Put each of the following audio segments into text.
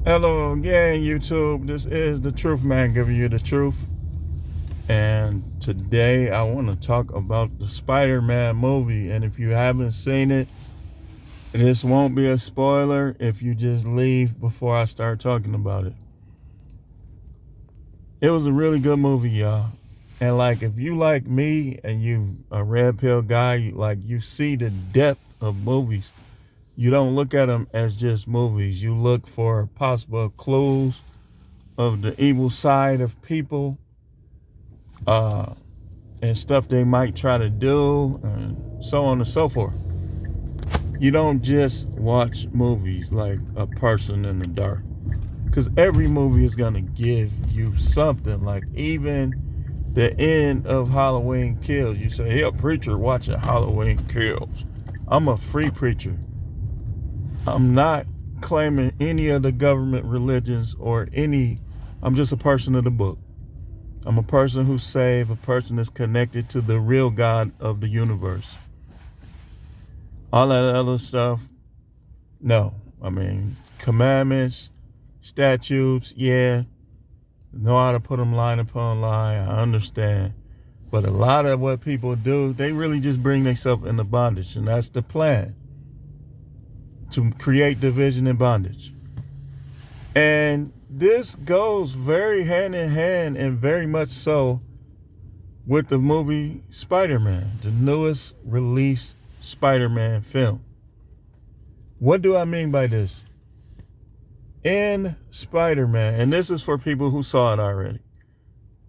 Hello again, YouTube. This is the Truth Man giving you the truth. And today I want to talk about the Spider-Man movie. And if you haven't seen it, this won't be a spoiler if you just leave before I start talking about it. It was a really good movie, y'all. And like if you like me and you a red pill guy, you see the depth of movies. You don't look at them as just movies. You look for possible clues of the evil side of people, and stuff they might try to do, and so on and so forth. You don't just watch movies like a person in the dark, because every movie is going to give you something. Like even the end of Halloween Kills, you say, hey, a preacher watching Halloween Kills. I'm a free preacher. I'm not claiming any of the government religions or any. I'm just a person of the book. I'm a person who's saved, a person that's connected to the real God of the universe. All that other stuff, no. I mean, commandments, statutes, yeah, know how to put them line upon line. I understand. But a lot of what people do, they really just bring themselves into bondage. And that's the plan, to create division and bondage. And this goes very hand in hand, and very much so, with the movie Spider-Man, the newest released Spider-Man film. What do I mean by this? In Spider-Man, and this is for people who saw it already.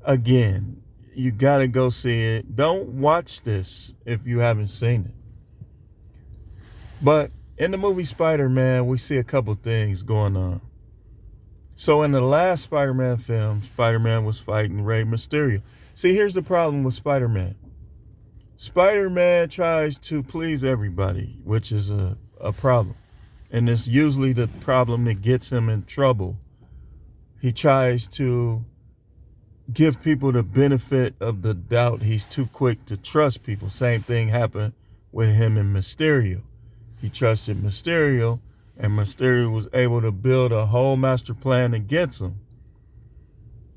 Again, you gotta go see it. Don't watch this if you haven't seen it. But in the movie Spider-Man, we see a couple things going on. So in the last Spider-Man film, Spider-Man was fighting Rey Mysterio. See, here's the problem with Spider-Man. Spider-Man tries to please everybody, which is a problem. And it's usually the problem that gets him in trouble. He tries to give people the benefit of the doubt. He's too quick to trust people. Same thing happened with him and Mysterio. He trusted Mysterio, and Mysterio was able to build a whole master plan against him.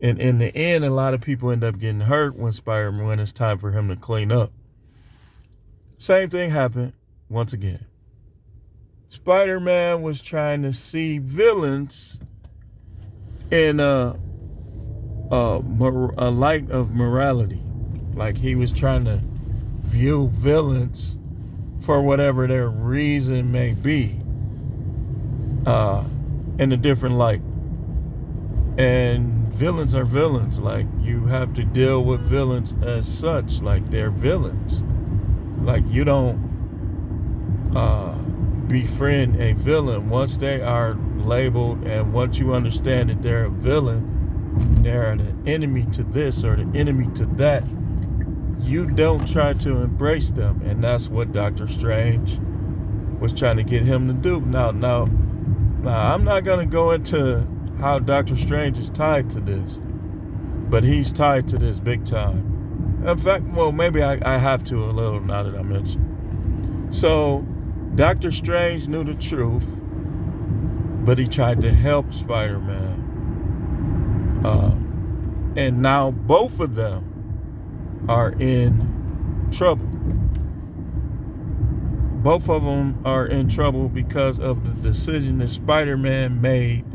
And in the end, a lot of people end up getting hurt when it's time for him to clean up. Same thing happened once again. Spider-Man was trying to see villains in a light of morality. Like he was trying to view villains for whatever their reason may be, in a different light. And villains are villains. Like you have to deal with villains as such. Like they're villains. Like you don't befriend a villain. Once they are labeled, and once you understand that they're a villain, they're the enemy to this or the enemy to that, you don't try to embrace them. And that's what Doctor Strange was trying to get him to do. Now, I'm not going to go into how Doctor Strange is tied to this, but he's tied to this big time. In fact, well, maybe I have to a little now that I mentioned. So, Doctor Strange knew the truth, but he tried to help Spider-Man. And now both of them are in trouble. Both of them are in trouble because of the decision that Spider-Man made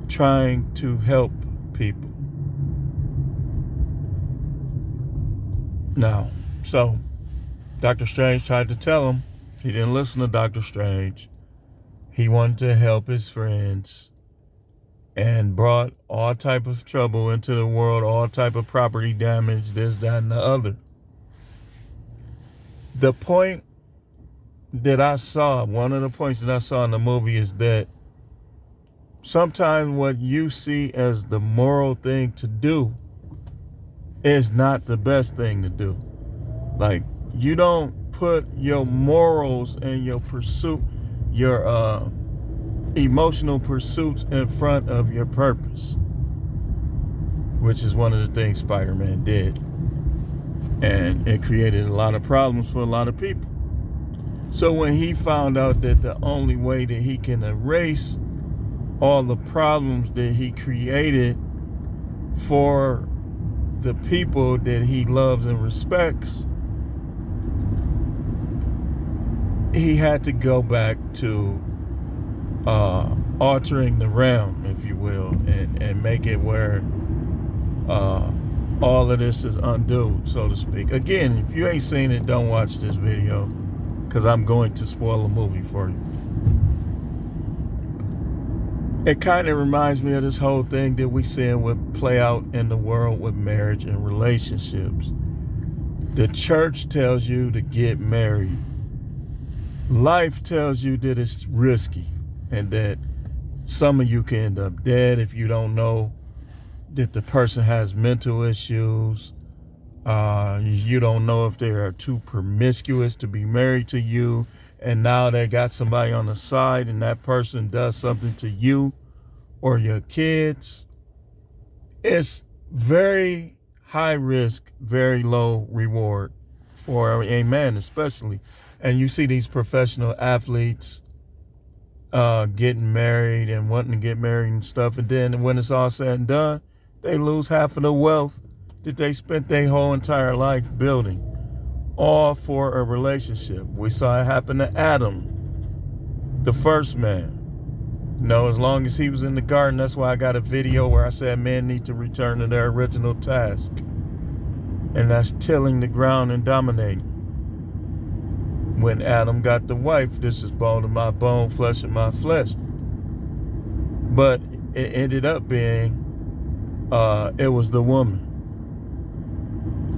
trying to help people. Now, so Doctor Strange tried to tell him. He didn't listen to Doctor Strange. He wanted to help his friends and brought all type of trouble into the world, all type of property damage, this, that, and the other. The point that I saw, one of the points that I saw in the movie is that sometimes what you see as the moral thing to do is not the best thing to do. Like, you don't put your morals and your pursuit, your emotional pursuits in front of your purpose, which is one of the things Spider-Man did. And it created a lot of problems for a lot of people. So when he found out that the only way that he can erase all the problems that he created for the people that he loves and respects, he had to go back to altering the realm, if you will, and make it where all of this is undue, so to speak. Again, if you ain't seen it, don't watch this video, because I'm going to spoil the movie for you. It kind of reminds me of this whole thing that we seeing would play out in the world with marriage and relationships. The church tells you to get married. Life tells you that it's risky and that some of you can end up dead if you don't know that the person has mental issues. You don't know if they are too promiscuous to be married to you, and now they got somebody on the side and that person does something to you or your kids. It's very high risk, very low reward for a man especially. And you see these professional athletes getting married and wanting to get married and stuff, and then when it's all said and done, they lose half of the wealth that they spent their whole entire life building, all for a relationship. We saw it happen to Adam, the first man. You know, as long as he was in the garden, that's why I got a video where I said men need to return to their original task, and that's tilling the ground and dominating. When Adam got the wife, this is bone of my bone, flesh of my flesh. But it ended up being, it was the woman.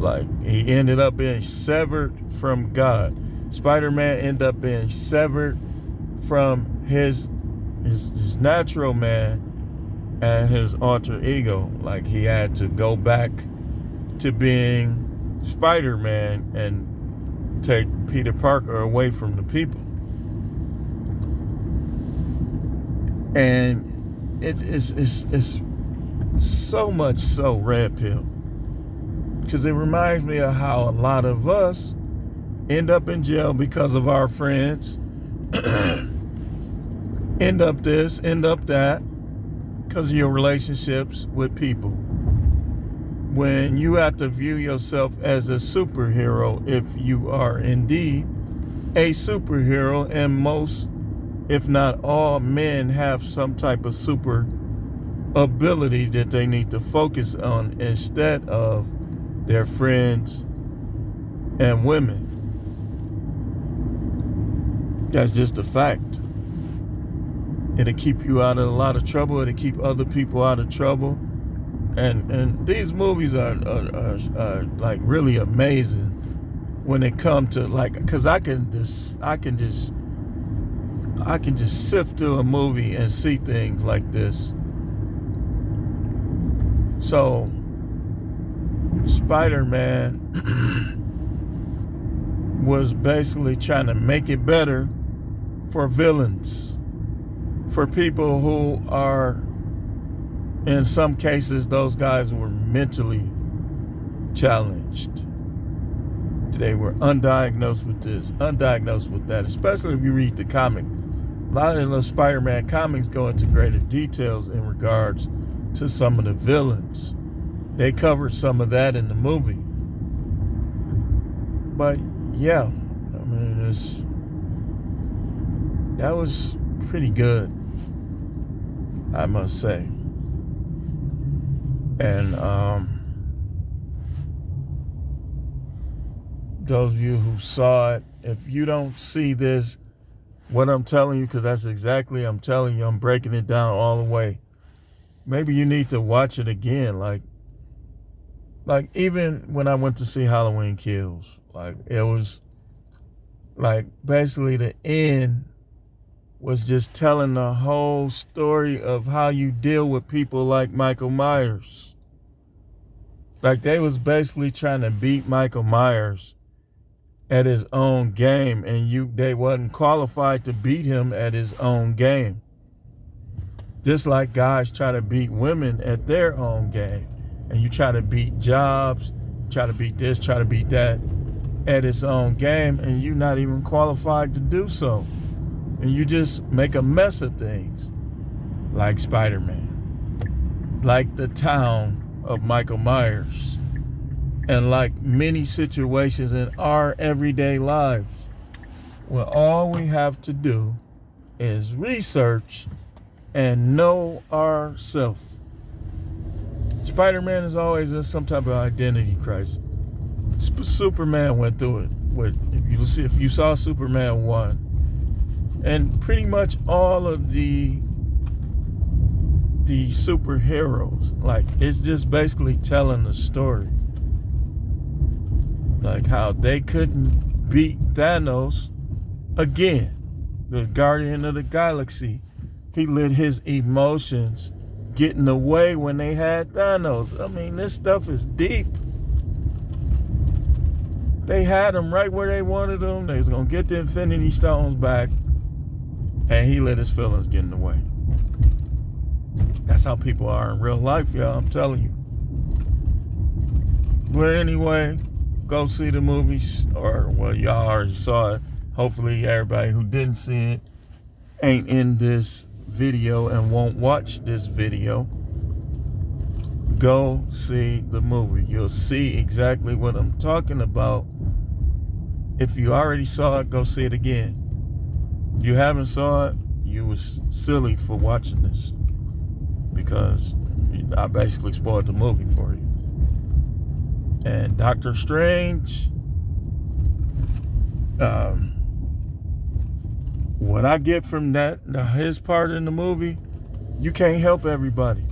Like, he ended up being severed from God. Spider-Man ended up being severed from his natural man and his alter ego. Like, he had to go back to being Spider-Man and take Peter Parker away from the people. And it's so much so red pill, because it reminds me of how a lot of us end up in jail because of our friends. End up this, end up that, because of your relationships with people. When you have to view yourself as a superhero, if you are indeed a superhero, and most, if not all, men have some type of super ability that they need to focus on instead of their friends and women. That's just a fact. It'll keep you out of a lot of trouble. It'll keep other people out of trouble. And these movies are like really amazing when it comes to, like, because I can just sift through a movie and see things like this. So Spider-Man was basically trying to make it better for villains, for people who are, in some cases, those guys were mentally challenged. They were undiagnosed with this, undiagnosed with that, especially if you read the comic. A lot of the Spider-Man comics go into greater details in regards to some of the villains. They covered some of that in the movie. But yeah, I mean, that was pretty good, I must say. And those of you who saw it, if you don't see this, what I'm telling you, because that's exactly, I'm telling you, I'm breaking it down all the way. Maybe you need to watch it again. Like even when I went to see Halloween Kills, like, it was like basically the end was just telling the whole story of how you deal with people like Michael Myers. Like, they was basically trying to beat Michael Myers at his own game, and they wasn't qualified to beat him at his own game. Just like guys try to beat women at their own game, and you try to beat jobs, try to beat this, try to beat that at its own game, and you're not even qualified to do so. And you just make a mess of things. like Spider-Man, like the town of Michael Myers, and like many situations in our everyday lives. Well, all we have to do is research and know ourselves. Spider-Man is always in some type of identity crisis. Superman went through it. If you saw Superman 1, and pretty much all of the superheroes, like, it's just basically telling the story, like how they couldn't beat Thanos again, the Guardian of the Galaxy. He let his emotions get in the way when they had Thanos. I mean, this stuff is deep. They had him right where they wanted him. They was going to get the Infinity Stones back. And he let his feelings get in the way. That's how people are in real life, y'all. I'm telling you. But anyway, go see the movies. Well, y'all already saw it. Hopefully everybody who didn't see it ain't in this video and won't watch this video. Go see the movie. You'll see exactly what I'm talking about. If you already saw it, go see it again. If you haven't saw it, you was silly for watching this, because I basically spoiled the movie for you. And Doctor Strange, what I get from his part in the movie, you can't help everybody.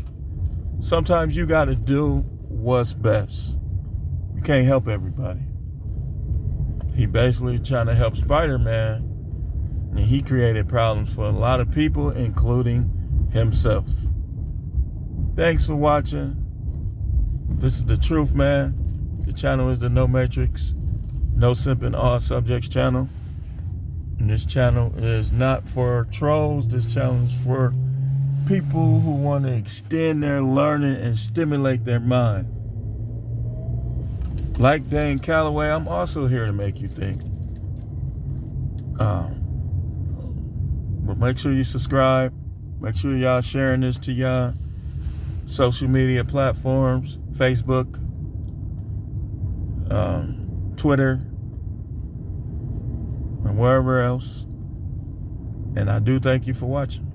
Sometimes you got to do what's best. You can't help everybody. He basically trying to help Spider-Man, and he created problems for a lot of people, including himself. Thanks for watching. This is The Truth, man. The channel is the No Matrix, No Simping All Subjects channel. And this channel is not for trolls. This channel is for people who want to extend their learning and stimulate their mind. Like Dane Calloway, I'm also here to make you think. But make sure you subscribe. Make sure y'all sharing this to y'all social media platforms, Facebook, Twitter, and wherever else. And I do thank you for watching.